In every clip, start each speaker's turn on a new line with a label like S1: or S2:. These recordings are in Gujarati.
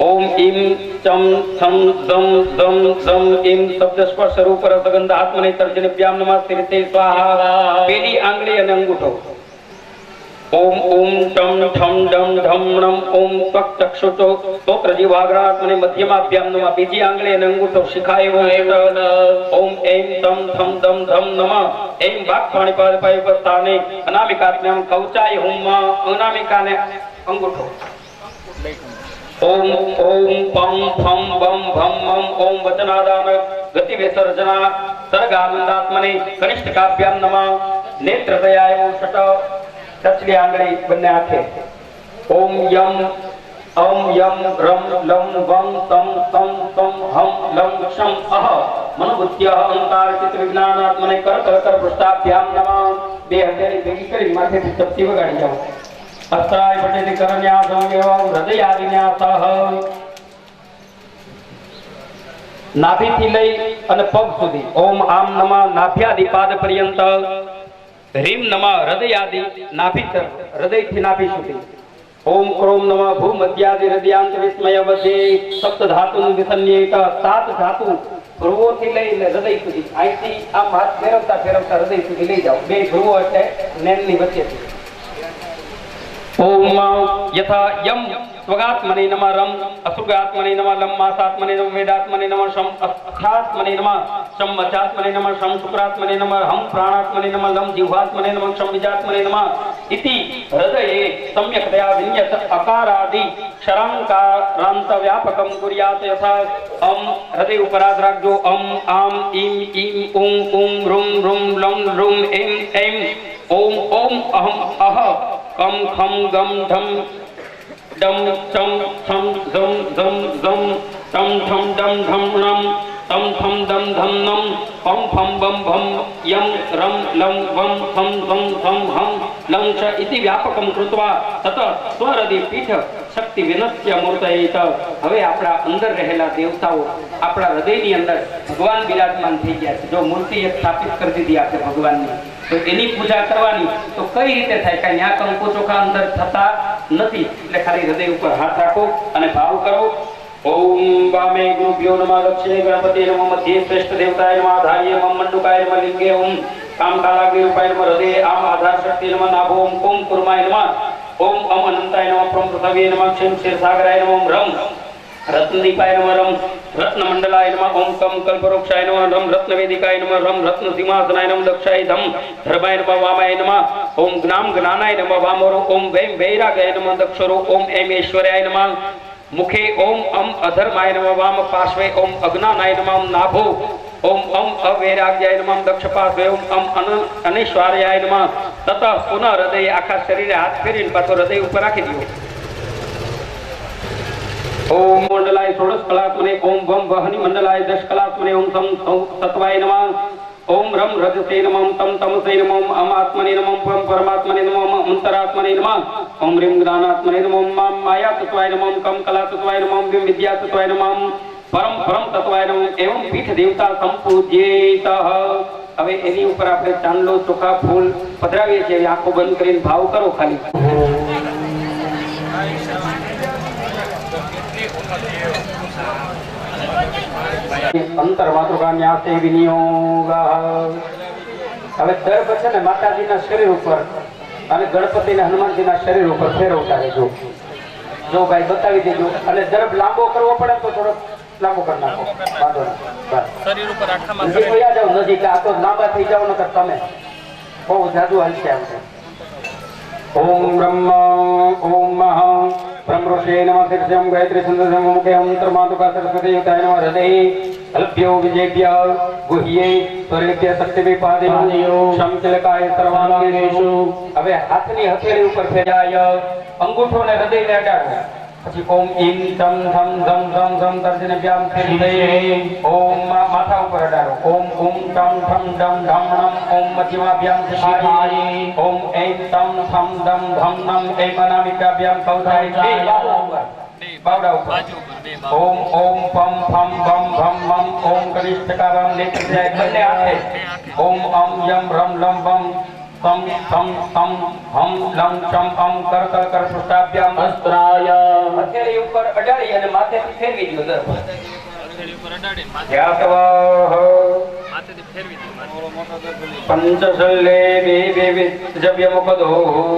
S1: ओम ईम चम छम दम दम दम ईम शब्द स्पर्श रूप रसगंध आत्मने तर्जनीभ्याम नमः स्थिरते स्वाहा पेली आंगળી અને અંગૂઠો ओम ओम टम ठम डम ढम नम ओम त्वक चक्षुषो स्तोत्र जीवाग्रात्मने मध्यमाभ्याम नमः बीजी आंगળી અને અંગૂઠો શિખાય ओम ऐं तम थम दम धम नमः ऐं वाक् पाणिपादपाय स्थाने अनामिकात्म्याम कवचाय हुम अनामिकाने अंगूठो ओम ओम पम फम बम भम मम ओम वचनादान गति विसर्जना सर्गानंदात्मने कनिष्ठकाभ्याम नमः नेत्रदयाय षट दक्षिणी आंगળી બંને હાથે ओम यम रम लम वम तम तम तम हम लम क्षम अह मनोबुद्ध्य अहंकार चित्त विज्ञानात्मने कर कर कर पृष्ठाभ्याम नमः બે હજારી ભેગી કરી માથેથી ચપટી વગાડી જાઓ અસ્ત્રાય પટેલી કરન્યાસમ એવં હૃદયાદિન્યાસઃ નાભીથી લઈ અને પગ સુધી ઓમ આમ નમઃ નાભ્યાદિ પાદ પર્યંત ह्रीं नमः हृदयादि नाभि हृदय नाभि सुधी ओम क्रोम नमः भूमध्यादि हृदयांत विस्मय मध्ये सप्त धातु विसन्येक सात धातु भ्रुवो थी लઈને હૃદય સુધી અહીંથી આમ હાથ ફેરવતા ફેરવતા હૃદય સુધી લઈ જાઓ બે ભ્રુવો એટલે નેનની વચ્ચેથી ओम यथा यम स्वगात्मने नमः रम असुगात्मने नमः लम मासात्मने नमः वेदात्मने नमः शम अक्षात्मने नमः शम मचात्मने नमः शम शुक्रात्मने नमः हम प्राणात्मने नमः लम जिह्वात्मने नमः शम बीजात्मने नमः इति हृदये सम्यक्तया विन्यस अकारादि क्षरांकारांत व्यापकं कुर्यात् यथा हृदय उपराध राखजो आम ईम ईम ऊं ऊं रुम रुम लम रुम एम एम ओम ओम अहम अह कम खम गम धम डम चम थम झम झम झम तम थम डम धम नम तम थम दम धम नम पम फम बम भम यम रम लम वम थम थम थम हम लं च इति व्यापकं कृत्वा तत स्वहृदय पीठ शक्ति विनस्य मूर्तयेत હવે આપણા અંદર રહેલા દેવતાઓ આપણા હૃદયની અંદર ભગવાન બિરાજમાન થઈ ગયા છે જો મૂર્તિ એક સ્થાપિત કરી દીધી આપણે ભગવાનની તો એની પૂજા કરવાની તો કઈ રીતે થાય કે ન્યા કંકુ ચોખા અંદર થતા નથી એટલે ખાલી હૃદય ઉપર હાથ રાખો અને ભાવ કરો ओम वामे गुरुभ्यो नमः दक्षिणे गणपति नमः मध्ये श्रेष्ठ देवताय नमः आधार्य नमः मंडुकाय नमः लिंगे ओम कामकालाग्निरूपाय नमः हृदये आम आधार शक्ति नमः नाभो ओम कुर्माय नमः ओम अनंताय नमः प्रम पृथ्वी नमः क्षीर क्षीरसागराय नमः रम रत्नदीपाय नमः रम रत्नमंडलाय नमः ओम कम कल्पवृक्षाय नमः रम रत्नवेदिकाय नमः रम रत्नसिंहासनाय नमः दक्षाय धम धर्माय नमः वामाय नमः ओम ज्ञाम ज्ञानाय नमः वामोरो ओम वैम वैरागाय नमः दक्षरो ओम ऐम ऐश्वर्याय नमः मुखे ओम अधर्माय नमः वाम पार्श्वे ओम अज्ञानाय नमः नाभो ओम अवैराग्याय नमः दक्ष पार्श्वे ओम अनैश्वर्याय नमः ततः पुनः हृदय आखा शरीर हाथ फेरीने पाछो हृदय ऊपर राखी दो ओम मंडलाय षोडश कलात्मने ओम वम वहनि मंडलाय दश कलात्मने ओम सम तत्वाय नमः ओम रम रजसे नमः तम तमसे नमः अम आत्मने नमः परम परमात्मने नमः अंतरात्मने नमः ओम ह्रीं ज्ञानात्मने नमः मां माया तत्वाय नमः कम कला तत्वाय नमः विम विद्या तत्वाय नमः परम परम तत्वाय नमः एवं पीठ देवता संपूज्येतः હવે એની ઉપર આપણે ચાંદલો ચોખા ફૂલ પધરાવીએ છીએ આંખો બંધ કરીને ભાવ કરો ખાલી અંતર માતૃકા ન્યાસે વિનિયોગ હવે દર પછી ને માતાજીના શરીર ઉપર અને ગણપતિના હનુમાનજીના શરીર ઉપર ફેરવતા રહેજો જો ભાઈ બતાવી દેજો અને જરાક લાંબો કરવો પડે તો થોડો લાંબો કરી નાખો વાંધો નહીં શરીર ઉપર આખામાં નજીક વયા જાવ નજીક આ તો લાંબા થઈ જાવ નકર તમે બહુ જાદુ હાલશે આમ ओम ब्रह्म ओम महा ब्रह्मऋषे नमः शीर्षं गायत्री छन्दसं मुखे अंतर्मातुका सरस्वती युताय नमः हृदये अल्प्यो विजेभ्य गुह्ये स्वरेभ्य शक्तिविपादेभ्यो शमचलकाय सर्वांगेषु હવે હાથની હથેળી ઉપર ફેરાય અંગૂઠોને હૃદયને અડાડો પછી ઓમ ઈમ ચમ ધમ ધમ ધમ ધમ તર્જનેભ્યામ હૃદયે ઓમ માથા ઉપર અડાડો ઓમ ઓમ ટમ ઠમ ડમ ઢમ નમ ઓમ મધ્યમાભ્યામ શિખાય ઓમ ऐं तम थम दम धम नम ऐं अनामिकाभ्याम कौधाय बावड़ा ऊपर ओम ओम पम फम बम भम मम ओम कनिष्ठकाभ्याम नेत्रजाय બંને હાથે ओम अम यम रम लम बम તમ તમ તમ હમ લમ ચમ અમ કર કર કર પૃષ્ઠાભ્યામ
S2: અસ્ત્રાય
S1: હથેળી ઉપર અડાડી અને માથેથી ફેરવી દો દર
S3: હથેળી ઉપર અડાડીને
S1: ધ્યાત્વાહ
S3: માથેથી ફેરવી દો.
S1: પંચશલ્લે બે જવ્યમુખદો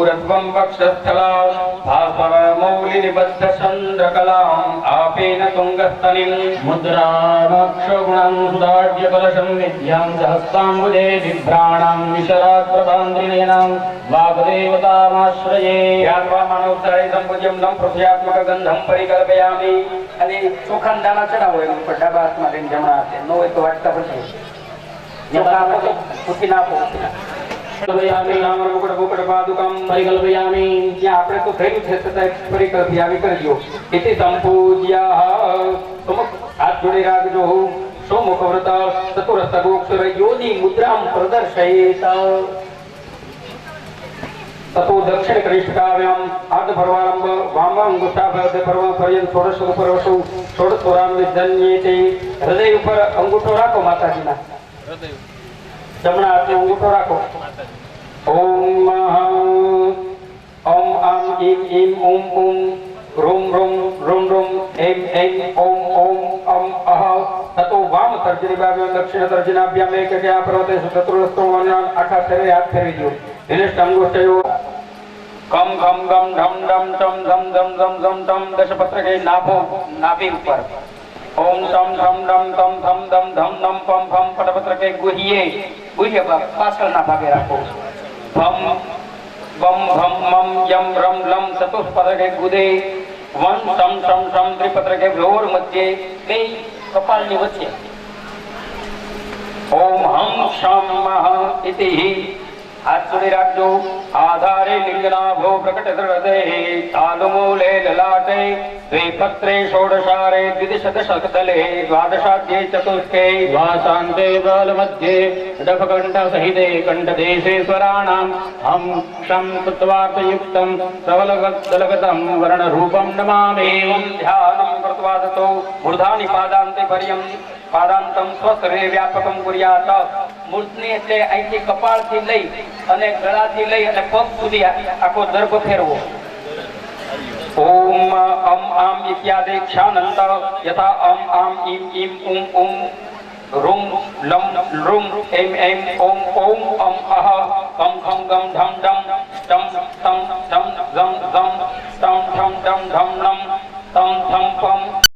S1: રત્વમ વક્ષસ્થલા ભાસ્વર મૌલિ નિબદ્ધ ચંદ્રકલાં આપેન તુંગસ્તનિં
S2: મુદ્રામક્ષગુણં સુદાઢ્ય કલશં વિદ્યાં સહસ્તાંબુજે બિભ્રાણાં વિશરાત્રભાન્દ્રિણેનાં વાગ્દેવતામાશ્રયે
S1: ધ્યાત્વા માનવોત્તરે સંપૂજ્યમ લં પૃથ્વ્યાત્મક ગંધમ પરિકલ્પયામિ અને ચોખાના દાણા ચડાવો એના ઉપર ડાબા હાથમાં લઈને જમણા હાથે ન હોય તો વાટકા પછી
S2: પરિકલ્પયામિ
S1: ત્યાં આપણે તો થયું છે છતાં પરિકલ્પયામિ કરજો ઇતિ સંપૂજ્યા હાથ જોડી રાખજો સોમુખ વ્રત ચતુરસ્ત ગોક્ષર યોની મુદ્રામ પ્રદર્શયેત તતો દક્ષિણ કનિષ્ઠકાવ્યામ આર્ધ ભરવારંભ વામાંગુષ્ઠાભ ભરવા પર્યંત ષોડશ ઉપરવશુ ષોડશોરામ વિધન્યેતે હૃદય ઉપર અંગૂઠો રાખો માતાજીના
S3: હૃદય
S1: જમણા હાથે અંગૂઠો રાખો ઓમ ઓમ આમ ઈમ ઈમ ઓમ ઓમ રોમ રોમ રોમ રોમ એમ એમ ઓમ ઓમ અમ અહ તતો વામ તર્જનીભાવ્યામ દક્ષિણ તર્જનાભ્યામ એકક્યા પર્વતે ચતુરસ્તો વર્ણાન આખા શરીરે હાથ ફેરવી દો નિષ્ઠ અંગુષ્ઠયો કમ ગમ ગમ ઢમ ઢમ ટમ ધમ ધમ ધમ ધમ ધમ દશપત્રકે નાભો નાભી ઉપર ઓમ ટમ ધમ ધમ તમ ધમ ધમ ધમ નમ પમ ફમ પટપત્રકે ગુહ્યે ગુહ્ય પાછળના ભાગે રાખો ભમ બમ ભમ મમ યમ રમ લમ ચતુષ્પત્રકે ગુદે વન સમ સમ સમ ત્રિપત્રકે વ્યોર મધ્યે બે કપાળની વચ્ચે ઓમ હમ શમ મહ ઇતિ હાથ જોડી રાખજો આધારે લિંગનાભો પ્રકટ હૃદય તાલુમૂલે લલાટે દ્વિપત્રે ષોડશારે દ્વિદશદશકદલે દ્વાદશાધ્યે ચતુષ્કે
S2: વાસાંતે બલમધ્યે ડફકંઠ સહિતે કંઠદેશે સ્વરાણામ હમ ક્ષમ તત્વાર્થયુક્તં સવલગતમ વર્ણરૂપં નમામિ
S1: એવં ધ્યાનમ કૃત્વા તતો મૂર્ધાનિ પાદાંતે પર્યમ પાદાંતમ સ્વશરીરે વ્યાપકમ કુર્યાત મૂર્ધની એટલે અહીંથી કપાળથી લઈ અને ગળાથી લઈ અને પગ સુધી આખો દર્ભ ફેરવો ઓમ અમ આમ ઇત્યાદિ ક્ષાનંત યથા અમ આમ ઈમ ઈમ ઉમ ઉમ રૂમ લમ રૂમ એમ એમ ઓમ ઓમ અમ અહ કમ ખમ ગમ ઢમ ઢમ ટમ તમ ધમ ઝમ ઝમ ટમ ઠમ ડમ ઢમ નમ તમ થમ પમ